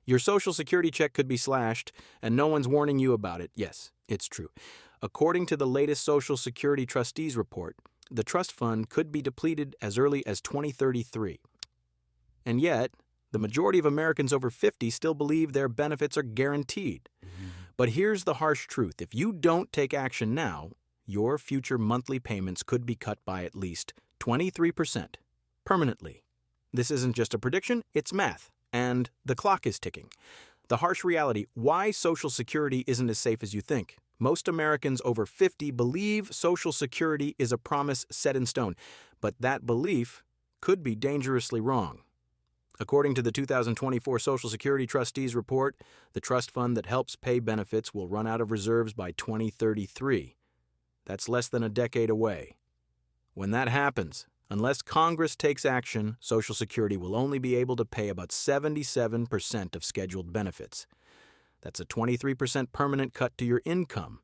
Your Social Security check could be slashed, and no one's warning you about it. Yes, it's true. According to the latest Social Security Trustees report, the trust fund could be depleted as early as 2033. And yet, the majority of Americans over 50 still believe their benefits are guaranteed. But here's the harsh truth. If you don't take action now, your future monthly payments could be cut by at least 23%, permanently. This isn't just a prediction, it's math, and the clock is ticking. The harsh reality, why Social Security isn't as safe as you think. Most Americans over 50 believe Social Security is a promise set in stone, but that belief could be dangerously wrong. According to the 2024 Social Security Trustees Report, the trust fund that helps pay benefits will run out of reserves by 2033. That's less than a decade away. When that happens, unless Congress takes action, Social Security will only be able to pay about 77% of scheduled benefits. That's a 23% permanent cut to your income,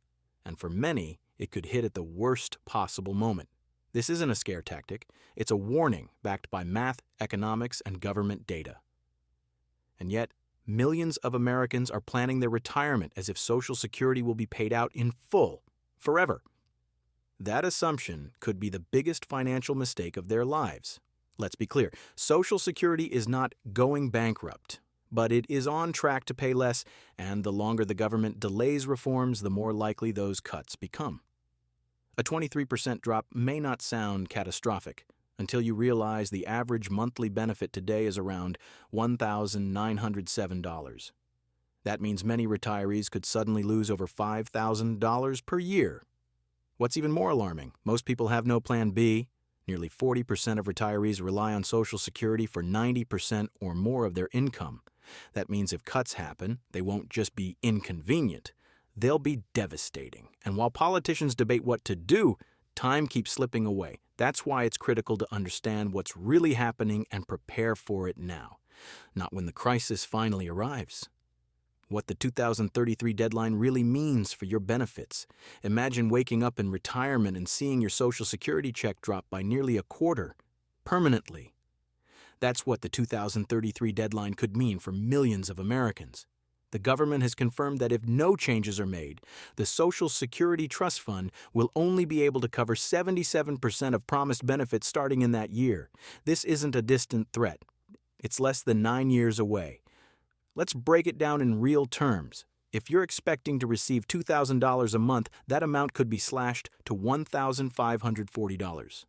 and for many, it could hit at the worst possible moment. This isn't a scare tactic, it's a warning backed by math, economics, and government data. And yet, millions of Americans are planning their retirement as if Social Security will be paid out in full, forever. That assumption could be the biggest financial mistake of their lives. Let's be clear, Social Security is not going bankrupt, but it is on track to pay less, and the longer the government delays reforms, the more likely those cuts become. A 23% drop may not sound catastrophic until you realize the average monthly benefit today is around $1,907. That means many retirees could suddenly lose over $5,000 per year. What's even more alarming, most people have no plan B. Nearly 40% of retirees rely on Social Security for 90% or more of their income. That means if cuts happen, they won't just be inconvenient. They'll be devastating. And while politicians debate what to do, time keeps slipping away. That's why it's critical to understand what's really happening and prepare for it now, not when the crisis finally arrives. What the 2033 deadline really means for your benefits. Imagine waking up in retirement and seeing your Social Security check drop by nearly a quarter, permanently. That's what the 2033 deadline could mean for millions of Americans. The government has confirmed that if no changes are made, the Social Security Trust Fund will only be able to cover 77% of promised benefits starting in that year. This isn't a distant threat. It's less than 9 years away. Let's break it down in real terms. If you're expecting to receive $2,000 a month, that amount could be slashed to $1,540.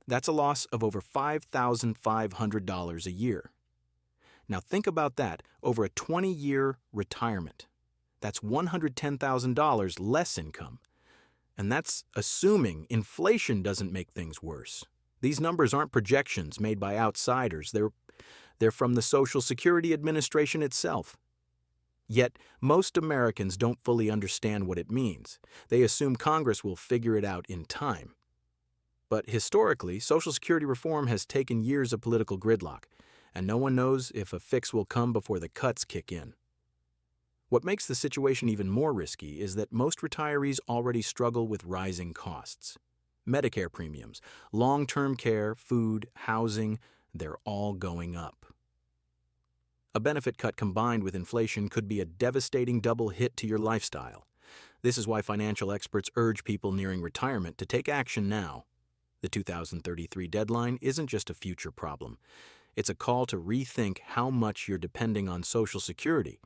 That's a loss of over $5,500 a year. Now think about that over a 20-year retirement. That's $110,000 less income. And that's assuming inflation doesn't make things worse. These numbers aren't projections made by outsiders. They're from the Social Security Administration itself. Yet, most Americans don't fully understand what it means. They assume Congress will figure it out in time. But historically, Social Security reform has taken years of political gridlock, and no one knows if a fix will come before the cuts kick in. What makes the situation even more risky is that most retirees already struggle with rising costs. Medicare premiums, long-term care, food, housing, they're all going up. A benefit cut combined with inflation could be a devastating double hit to your lifestyle. This is why financial experts urge people nearing retirement to take action now. The 2033 deadline isn't just a future problem. It's a call to rethink how much you're depending on Social Security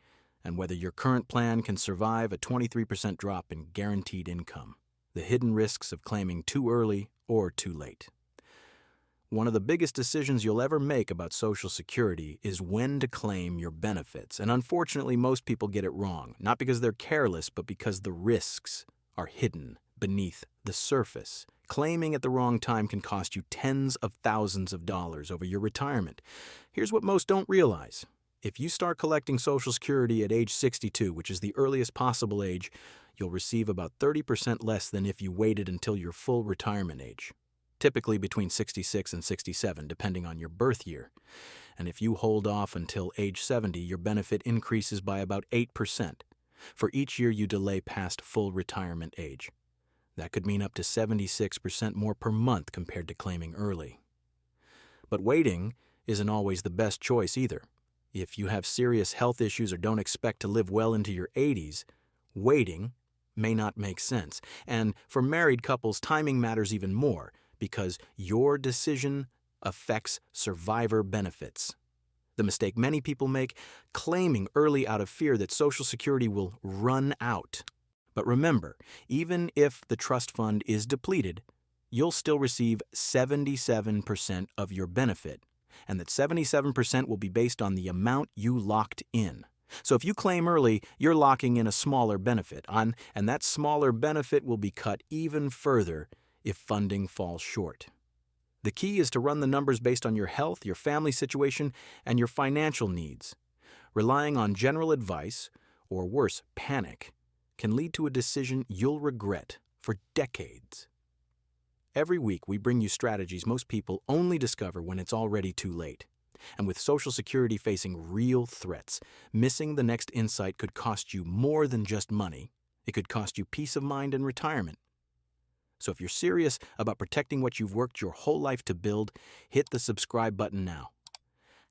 and whether your current plan can survive a 23% drop in guaranteed income. The hidden risks of claiming too early or too late. One of the biggest decisions you'll ever make about Social Security is when to claim your benefits. And unfortunately, most people get it wrong, not because they're careless, but because the risks are hidden beneath the surface. Claiming at the wrong time can cost you tens of thousands of dollars over your retirement. Here's what most don't realize. If you start collecting Social Security at age 62, which is the earliest possible age, you'll receive about 30% less than if you waited until your full retirement age. Typically between 66 and 67, depending on your birth year. And if you hold off until age 70, your benefit increases by about 8% for each year you delay past full retirement age. That could mean up to 76% more per month compared to claiming early. But waiting isn't always the best choice either. If you have serious health issues or don't expect to live well into your 80s, waiting may not make sense. And for married couples, timing matters even more because your decision affects survivor benefits. The mistake many people make, claiming early out of fear that Social Security will run out. But remember, even if the trust fund is depleted, you'll still receive 77% of your benefit, and that 77% will be based on the amount you locked in. So if you claim early, you're locking in a smaller benefit, and that smaller benefit will be cut even further if funding falls short. The key is to run the numbers based on your health, your family situation, and your financial needs. Relying on general advice, or worse, panic, can lead to a decision you'll regret for decades. Every week, we bring you strategies most people only discover when it's already too late. And with Social Security facing real threats, missing the next insight could cost you more than just money. It could cost you peace of mind and retirement. So if you're serious about protecting what you've worked your whole life to build, hit the subscribe button now.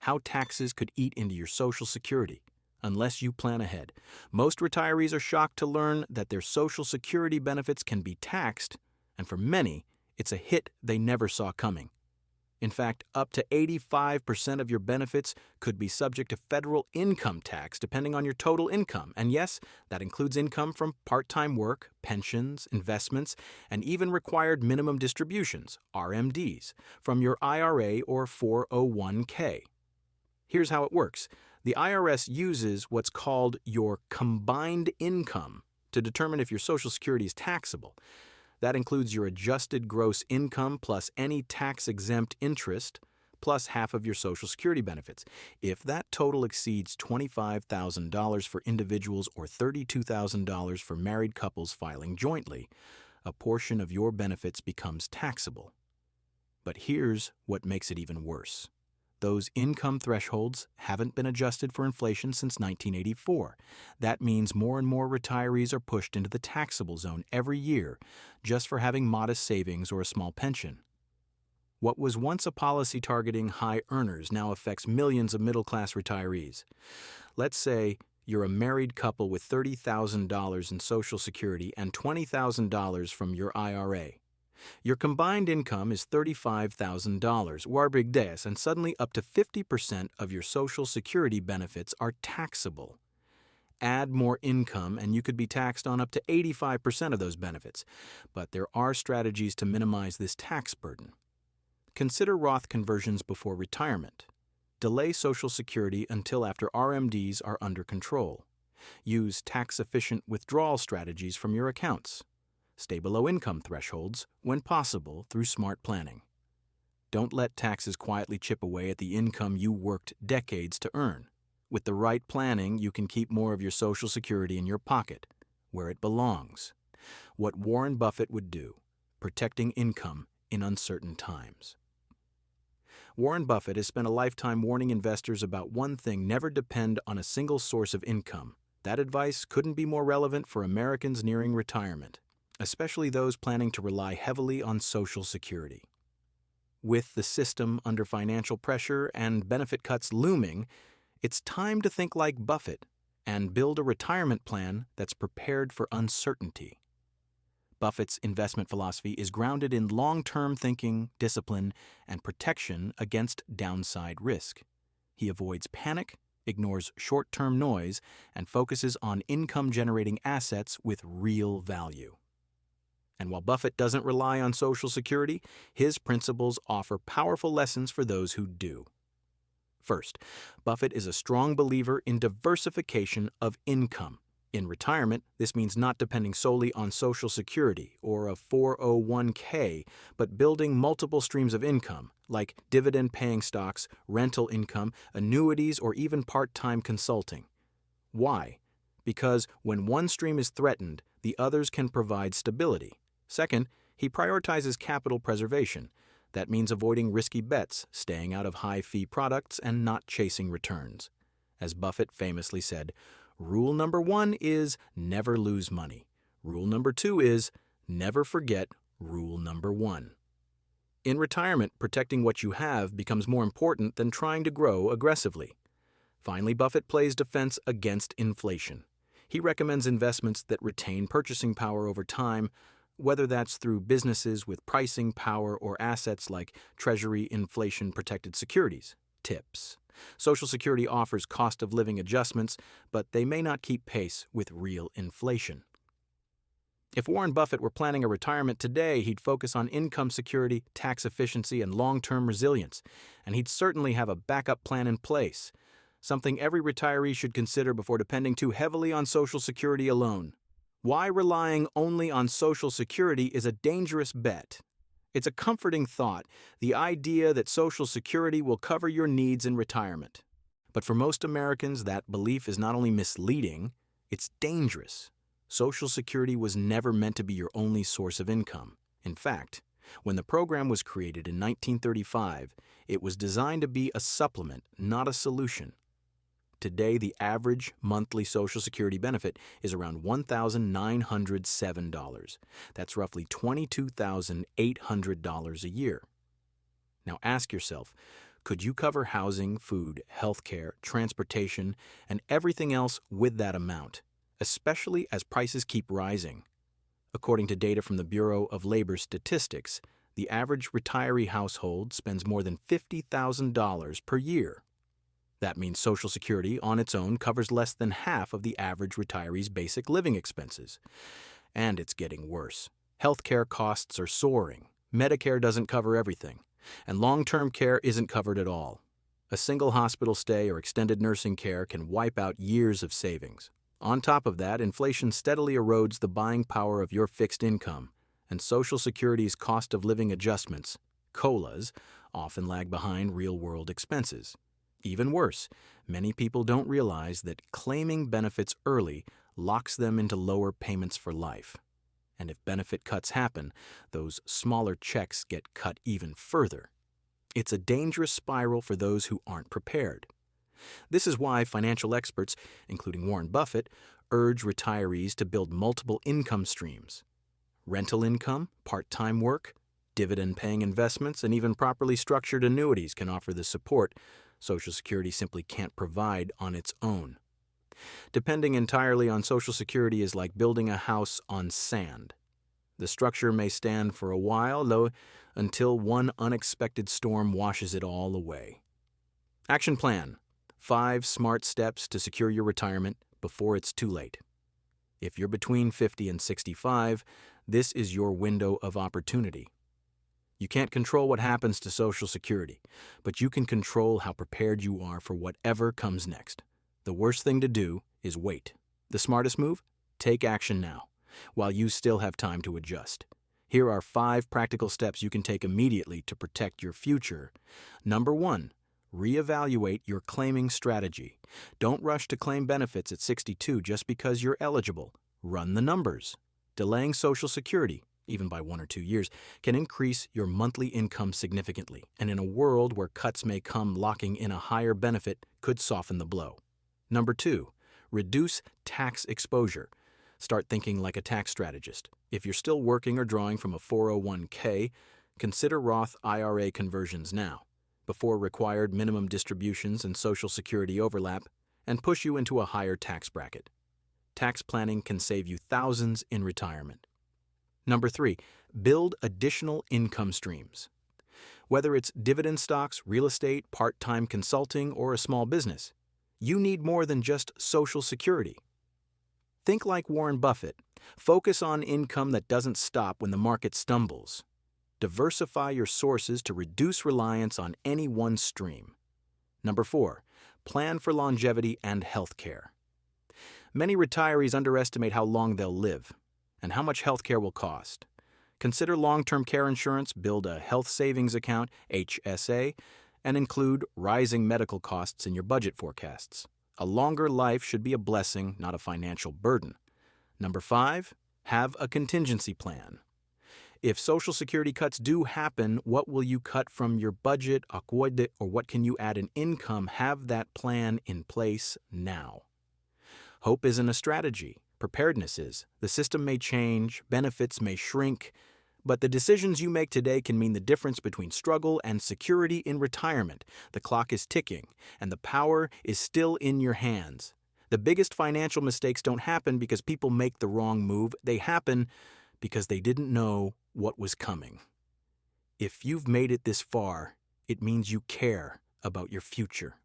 How taxes could eat into your Social Security unless you plan ahead. Most retirees are shocked to learn that their Social Security benefits can be taxed, and for many, it's a hit they never saw coming. In fact, up to 85% of your benefits could be subject to federal income tax depending on your total income. And yes, that includes income from part-time work, pensions, investments, and even required minimum distributions, RMDs, from your IRA or 401k. Here's how it works. The IRS uses what's called your combined income to determine if your Social Security is taxable. That includes your adjusted gross income plus any tax-exempt interest, plus half of your Social Security benefits. If that total exceeds $25,000 for individuals or $32,000 for married couples filing jointly, a portion of your benefits becomes taxable. But here's what makes it even worse. Those income thresholds haven't been adjusted for inflation since 1984. That means more and more retirees are pushed into the taxable zone every year just for having modest savings or a small pension. What was once a policy targeting high earners now affects millions of middle-class retirees. Let's say you're a married couple with $30,000 in Social Security and $20,000 from your IRA. Your combined income is $35,000, warbig and suddenly up to 50% of your Social Security benefits are taxable. Add more income and you could be taxed on up to 85% of those benefits. But there are strategies to minimize this tax burden. Consider Roth conversions before retirement. Delay Social Security until after RMDs are under control. Use tax-efficient withdrawal strategies from your accounts. Stay below income thresholds when possible through smart planning. Don't let taxes quietly chip away at the income you worked decades to earn. With the right planning, you can keep more of your Social Security in your pocket, where it belongs. What Warren Buffett would do, protecting income in uncertain times. Warren Buffett has spent a lifetime warning investors about one thing: never depend on a single source of income. That advice couldn't be more relevant for Americans nearing retirement, especially those planning to rely heavily on Social Security. With the system under financial pressure and benefit cuts looming, it's time to think like Buffett and build a retirement plan that's prepared for uncertainty. Buffett's investment philosophy is grounded in long-term thinking, discipline, and protection against downside risk. He avoids panic, ignores short-term noise, and focuses on income-generating assets with real value. And while Buffett doesn't rely on Social Security, his principles offer powerful lessons for those who do. First, Buffett is a strong believer in diversification of income. In retirement, this means not depending solely on Social Security or a 401k, but building multiple streams of income, like dividend-paying stocks, rental income, annuities, or even part-time consulting. Why? Because when one stream is threatened, the others can provide stability. Second, he prioritizes capital preservation. That means avoiding risky bets, staying out of high-fee products, and not chasing returns. As Buffett famously said, rule number 1 is never lose money. Rule number 2 is never forget rule number 1. In retirement, protecting what you have becomes more important than trying to grow aggressively. Finally, Buffett plays defense against inflation. He recommends investments that retain purchasing power over time, whether that's through businesses with pricing power or assets like Treasury inflation-protected securities. Tips: Social Security offers cost of living adjustments, but they may not keep pace with real inflation. If Warren Buffett were planning a retirement today, he'd focus on income security, tax efficiency, and long-term resilience, and he'd certainly have a backup plan in place, something every retiree should consider before depending too heavily on Social Security alone. Why relying only on Social Security is a dangerous bet. It's a comforting thought, the idea that Social Security will cover your needs in retirement. But for most Americans, that belief is not only misleading, it's dangerous. Social Security was never meant to be your only source of income. In fact, when the program was created in 1935, it was designed to be a supplement, not a solution. Today, the average monthly Social Security benefit is around $1,907. That's roughly $22,800 a year. Now ask yourself, could you cover housing, food, healthcare, transportation, and everything else with that amount, especially as prices keep rising? According to data from the Bureau of Labor Statistics, the average retiree household spends more than $50,000 per year. That means Social Security on its own covers less than half of the average retiree's basic living expenses. And it's getting worse. Healthcare costs are soaring, Medicare doesn't cover everything, and long-term care isn't covered at all. A single hospital stay or extended nursing care can wipe out years of savings. On top of that, inflation steadily erodes the buying power of your fixed income, and Social Security's cost of living adjustments, COLAs, often lag behind real-world expenses. Even worse, many people don't realize that claiming benefits early locks them into lower payments for life. And if benefit cuts happen, those smaller checks get cut even further. It's a dangerous spiral for those who aren't prepared. This is why financial experts, including Warren Buffett, urge retirees to build multiple income streams. Rental income, part-time work, dividend-paying investments, and even properly structured annuities can offer the support Social Security simply can't provide on its own. Depending entirely on Social Security is like building a house on sand. The structure may stand for a while, though, until one unexpected storm washes it all away. Action plan: 5 smart steps to secure your retirement before it's too late. If you're between 50 and 65, this is your window of opportunity. You can't control what happens to Social Security, but you can control how prepared you are for whatever comes next. The worst thing to do is wait. The smartest move? Take action now, while you still have time to adjust. Here are 5 practical steps you can take immediately to protect your future. Number 1, reevaluate your claiming strategy. Don't rush to claim benefits at 62 just because you're eligible. Run the numbers. Delaying Social Security, even by 1 or 2 years, can increase your monthly income significantly, and in a world where cuts may come, locking in a higher benefit could soften the blow. Number 2, reduce tax exposure. Start thinking like a tax strategist. If you're still working or drawing from a 401k, consider Roth IRA conversions now, before required minimum distributions and Social Security overlap, and push you into a higher tax bracket. Tax planning can save you thousands in retirement. Number 3, build additional income streams. Whether it's dividend stocks, real estate, part-time consulting, or a small business, you need more than just Social Security. Think like Warren Buffett. Focus on income that doesn't stop when the market stumbles. Diversify your sources to reduce reliance on any one stream. Number 4, plan for longevity and health care. Many retirees underestimate how long they'll live and how much health care will cost. Consider long-term care insurance, build a health savings account, HSA, and include rising medical costs in your budget forecasts. A longer life should be a blessing, not a financial burden. Number 5, have a contingency plan. If Social Security cuts do happen, what will you cut from your budget, or what can you add in income? Have that plan in place now. Hope isn't a strategy. Preparedness is. The system may change, benefits may shrink, But the decisions you make today can mean the difference between struggle and security in retirement. The clock is ticking, and the power is still in your hands. The biggest financial mistakes don't happen because people make the wrong move. They happen because they didn't know what was coming. If you've made it this far, it means you care about your future.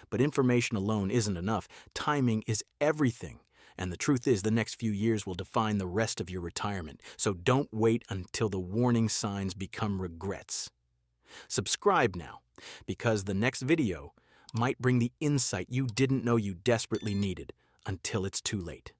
But information alone isn't enough. Timing is everything. And the truth is, the next few years will define the rest of your retirement. So don't wait until the warning signs become regrets. Subscribe now, because the next video might bring the insight you didn't know you desperately needed until it's too late.